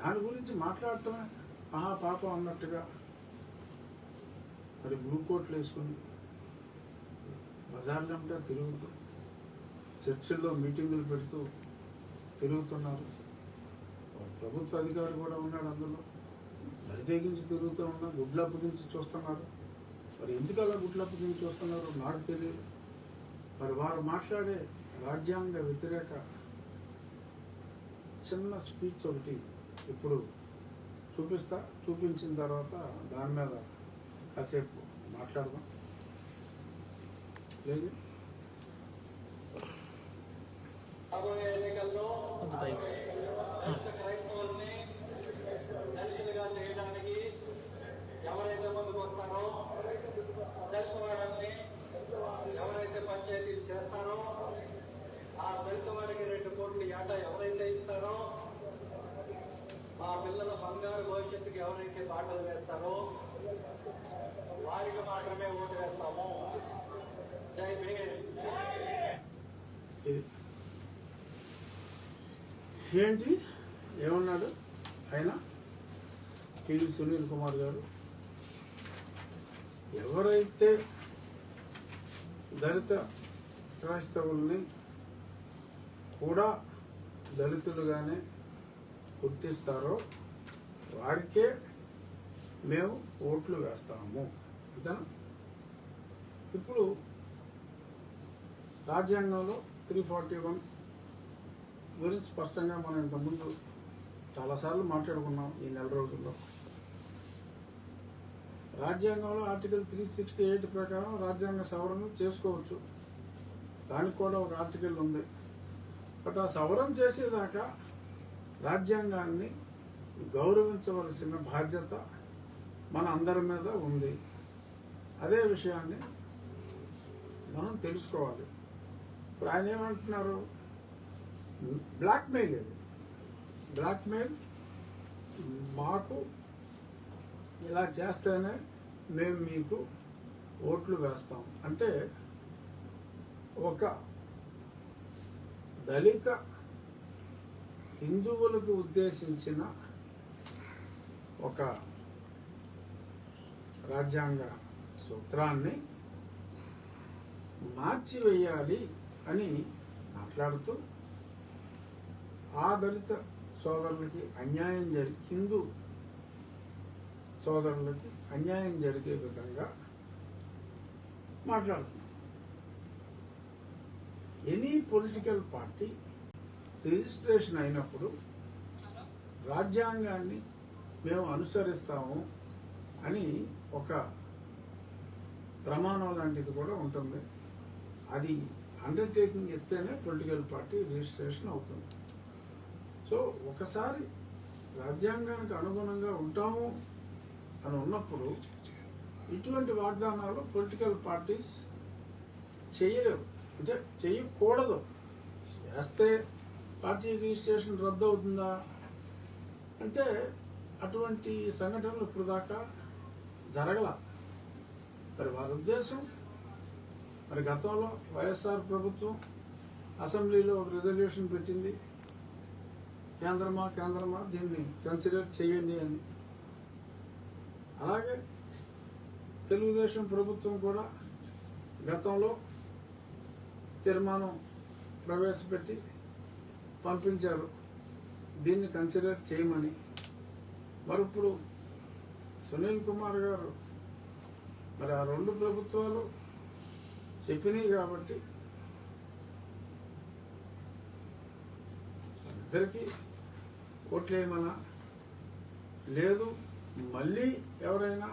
దాని గురించి మాట్లాడటమే మహాపాపం అన్నట్టుగా మరి బ్లూ కోట్లు వేసుకుని బజార్లంతా తిరుగుతూ చర్చిల్లో మీటింగులు పెడుతూ తిరుగుతున్నారు. ప్రభుత్వ అధికారి కూడా ఉన్నాడు అందులో. దరితేగించి తిరుగుతూ ఉన్నా గుడ్లప్పు నుంచి చూస్తున్నారు. మరి ఎందుకు అలా గుడ్లప్పు నుంచి చూస్తున్నారో నాకు తెలియదు. మరి వారు మాట్లాడే రాజ్యాంగ వ్యతిరేక చిన్న స్పీచ్ ఒకటి ఇప్పుడు చూపించిన తర్వాత దాని మీద కాసేపు మాట్లాడదాం. లేదు రాబోయే ఎన్నికల్లో క్రైస్తవుల్ని దళితులుగా చేయడానికి ఎవరైతే ముందుకు వస్తారో, దళిత వాడల్ని ఎవరైతే పంచాయతీలు చేస్తారో, ఆ దళిత వాడికి 2 కోట్లు ఏటా ఎవరైతే ఇస్తారో, మా పిల్లల బంగారు భవిష్యత్తుకి ఎవరైతే బాటలు వేస్తారో వారికి మాత్రమే ఓటు వేస్తాము. జై భీమ్. ఏంటి ఏమన్నాడు ఆయన? టీవీ సునీల్ కుమార్ గారు ఎవరైతే దళిత క్రైస్తవుల్ని కూడా దళితులుగానే గుర్తిస్తారో వారికే మేము ఓట్లు వేస్తాము అంతేనా? ఇప్పుడు రాజ్యాంగంలో 341 గురించి స్పష్టంగా మనం ఇంతకుముందు చాలాసార్లు మాట్లాడుకున్నాం ఈ నెల రోజుల్లో. రాజ్యాంగంలో ఆర్టికల్ 368 ప్రకారం రాజ్యాంగ సవరణ చేసుకోవచ్చు. దానికి కూడా ఒక ఆర్టికల్ ఉంది. బట్ ఆ సవరణ చేసేదాకా రాజ్యాంగాన్ని గౌరవించవలసిన బాధ్యత మన అందరి మీద ఉంది. అదే విషయాన్ని మనం తెలుసుకోవాలి. ఇప్పుడు ఆయన ఏమంటున్నారు? బ్లాక్మెయిల్. ఇది బ్లాక్మెయిల్. మాకు ఇలా చేస్తేనే మేము మీకు ఓట్లు వేస్తాం అంటే ఒక దళిత హిందువులకు ఉద్దేశించిన ఒక రాజ్యాంగ సూత్రాన్ని మార్చివేయాలి అని మాట్లాడుతూ ఆ దళిత సోదరులకి అన్యాయం హిందూ సోదరులకి అన్యాయం జరిగే విధంగా మాట్లాడుతున్నాం. ఎనీ పొలిటికల్ పార్టీ రిజిస్ట్రేషన్ అయినప్పుడు రాజ్యాంగాన్ని మేము అనుసరిస్తాము అని ఒక ప్రమాణం లాంటిది కూడా ఉంటుంది. అది అండర్టేకింగ్ ఇస్తేనే పొలిటికల్ పార్టీ రిజిస్ట్రేషన్ అవుతుంది. సో ఒకసారి రాజ్యాంగానికి అనుగుణంగా ఉంటాము అని ఉన్నప్పుడు ఇటువంటి వాగ్దానాలు పొలిటికల్ పార్టీస్ చేయలేవు, అంటే చేయకూడదు. చేస్తే పార్టీ రిజిస్ట్రేషన్ రద్దు అవుతుందా అంటే అటువంటి సంఘటనలు ఇప్పుడు దాకా జరగల. మరి వారి ఉద్దేశం, మరి గతంలో వైఎస్ఆర్ ప్రభుత్వం అసెంబ్లీలో ఒక రిజల్యూషన్ పెట్టింది, కేంద్రమా దీన్ని కన్సిడర్ చేయండి అని. అలాగే తెలుగుదేశం ప్రభుత్వం కూడా గతంలో తీర్మానం ప్రవేశపెట్టి పంపించారు దీన్ని కన్సిడర్ చేయమని. మరి ఇప్పుడు సునీల్ కుమార్ గారు మరి ఆ 2 ప్రభుత్వాలు చెప్పినాయి కాబట్టి ఇద్దరికి ఓట్లేయమన్నా, లేదు మళ్ళీ ఎవరైనా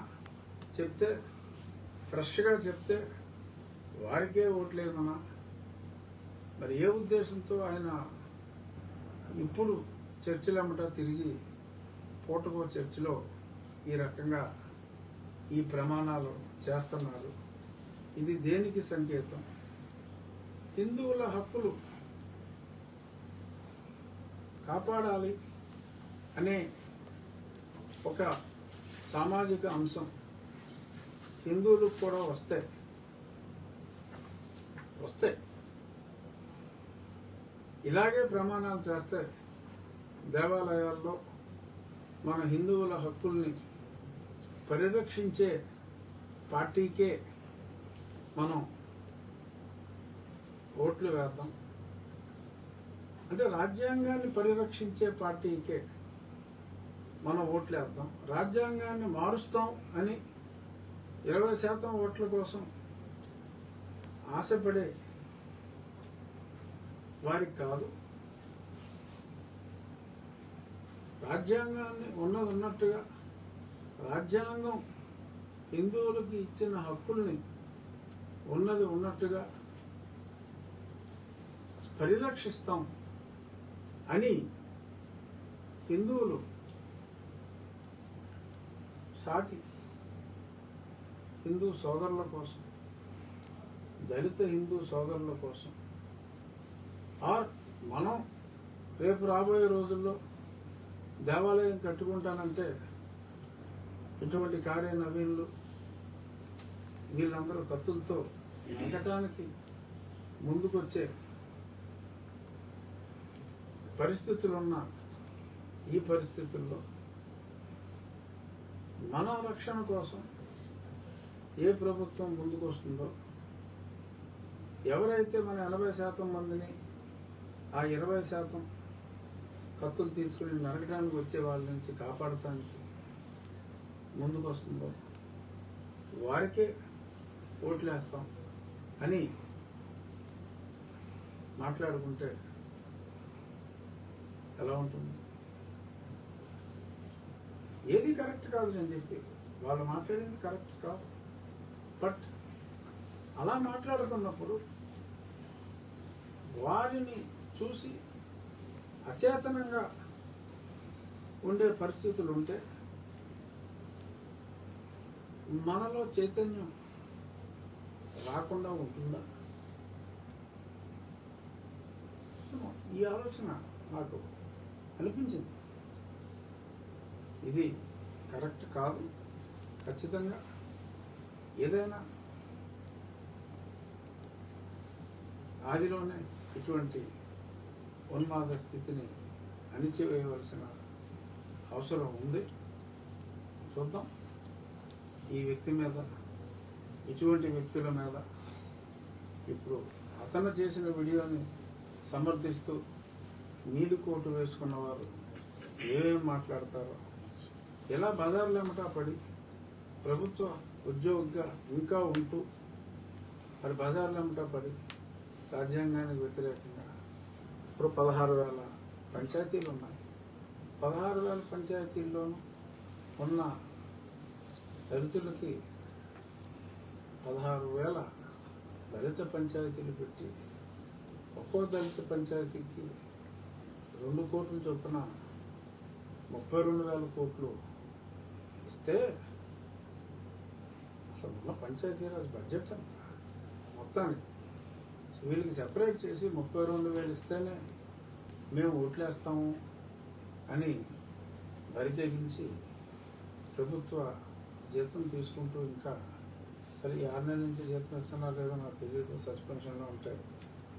చెప్తే ఫ్రెష్గా చెప్తే వారికే ఓట్లేయమన్నా, మరి ఏ ఉద్దేశంతో ఆయన ఇప్పుడు చర్చిలమ్మట తిరిగి పూటకో చర్చిలో ఈ రకంగా ఈ ప్రమాణాలు చేస్తున్నారు? ఇది దేనికి సంకేతం? హిందువుల హక్కులు కాపాడాలి అనే ఒక సామాజిక అంశం హిందువులకు కూడా వస్తే ఇలాగే ప్రమాణాలు చేస్తే దేవాలయాల్లో మన హిందువుల హక్కుల్ని పరిరక్షించే పార్టీకే మనం ఓట్లు వేద్దాం, అంటే రాజ్యాంగాన్ని పరిరక్షించే పార్టీకే మనం ఓట్లు వేద్దాం, రాజ్యాంగాన్ని మారుస్తాం అని 20% ఓట్ల కోసం ఆశపడే వారికి కాదు, రాజ్యాంగాన్ని ఉన్నది ఉన్నట్టుగా రాజ్యాంగం హిందువులకి ఇచ్చిన హక్కుల్ని ఉన్నది ఉన్నట్టుగా పరిరక్షిస్తాం అని హిందువులు సాటి హిందూ సోదరుల కోసం, దళిత హిందూ సోదరుల కోసం, ఆర్ మనం రేపు రాబోయే రోజుల్లో దేవాలయం కట్టుకుంటానంటే ఇటువంటి కార్య నవీన్లు వీళ్ళందరూ కత్తులతో వెంకటానికి ముందుకొచ్చే పరిస్థితులున్న ఈ పరిస్థితుల్లో మన రక్షణ కోసం ఏ ప్రభుత్వం ముందుకు వస్తుందో, ఎవరైతే మన 80% మందిని ఆ 20% కత్తులు తీసుకుని నరకడానికి వచ్చే వాళ్ళ నుంచి కాపాడటానికి ముందుకు వస్తుందో వారికే ఓట్లేస్తాం అని మాట్లాడుకుంటే ఎలా ఉంటుంది? ఏది కరెక్ట్ కాదు నేను చెప్పి, వాళ్ళు మాట్లాడింది కరెక్ట్ కాదు. బట్ అలా మాట్లాడుతున్నప్పుడు వారిని చూసి అచేతనంగా ఉండే పరిస్థితులు ఉంటే మనలో చైతన్యం రాకుండా ఉంటుందా? ఈ ఆలోచన నాకు అనిపించింది. ఇది కరెక్ట్ కాదు. ఖచ్చితంగా ఏదైనా ఆదిలోనే ఇటువంటి ఉన్మాద స్థితిని అణిచివేయవలసిన అవసరం ఉంది. చూద్దాం ఈ వ్యక్తి మీద, ఇటువంటి వ్యక్తుల మీద ఇప్పుడు అతను చేసిన వీడియోని సమర్థిస్తూ నీలి కోటు వేసుకున్న వారు ఏమేమి మాట్లాడతారో, ఎలా బజార్లెమ్మటా పడి ప్రభుత్వ ఉద్యోగిగా ఇంకా ఉంటూ మరి బజార్లెమ్మటా పడి రాజ్యాంగానికి వ్యతిరేకంగా ఇప్పుడు 16,000 పంచాయతీలు ఉన్నాయి. 16,000 పంచాయతీల్లోనూ ఉన్న దళితులకి 16,000 దళిత పంచాయతీలు పెట్టి ఒక్కో దళిత పంచాయతీకి 2 కోట్ల చొప్పున 32,000 కోట్లు ఇస్తే అసలు ఉన్న పంచాయతీరాజ్ బడ్జెట్ అంతా మొత్తానికి వీళ్ళకి సెపరేట్ చేసి 32,000 ఇస్తేనే మేము ఓట్లేస్తాము అని బరి తెగించి ప్రభుత్వ జీతం తీసుకుంటూ, ఇంకా సరే 6 నెలల నుంచి జీతం ఇస్తున్నారు లేదో నాకు తెలియదు, సస్పెన్షన్లో ఉంటాయి.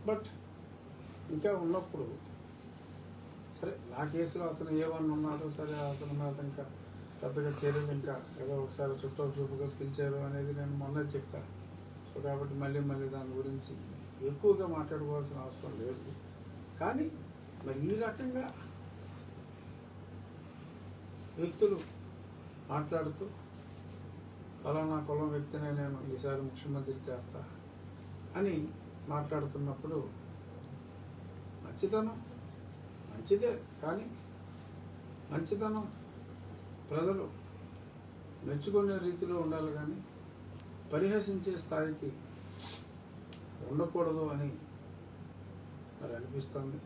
బట్ ఇంకా ఉన్నప్పుడు సరే నా కేసులో అతను ఏమన్నా ఉన్నాడో సరే అతను మీద ఇంకా పెద్దగా చర్యలు ఇంకా ఏదో ఒకసారి చుట్టూ చూపుగా పిలిచారు అనేది నేను మొన్న చెప్పాను. సో కాబట్టి మళ్ళీ దాని గురించి ఎక్కువగా మాట్లాడుకోవాల్సిన అవసరం లేదు. కానీ మరి ఈ రకంగా వ్యక్తులు మాట్లాడుతూ ఫలానా కులం వ్యక్తినే నేను ఈసారి ముఖ్యమంత్రి చేస్తా అని మాట్లాడుతున్నప్పుడు మంచితనం మంచిదే, కానీ మంచితనం ప్రజలు మెచ్చుకునే రీతిలో ఉండాలి, కానీ పరిహసించే స్థాయికి ఉండకూడదు అని మరి అనిపిస్తుంది.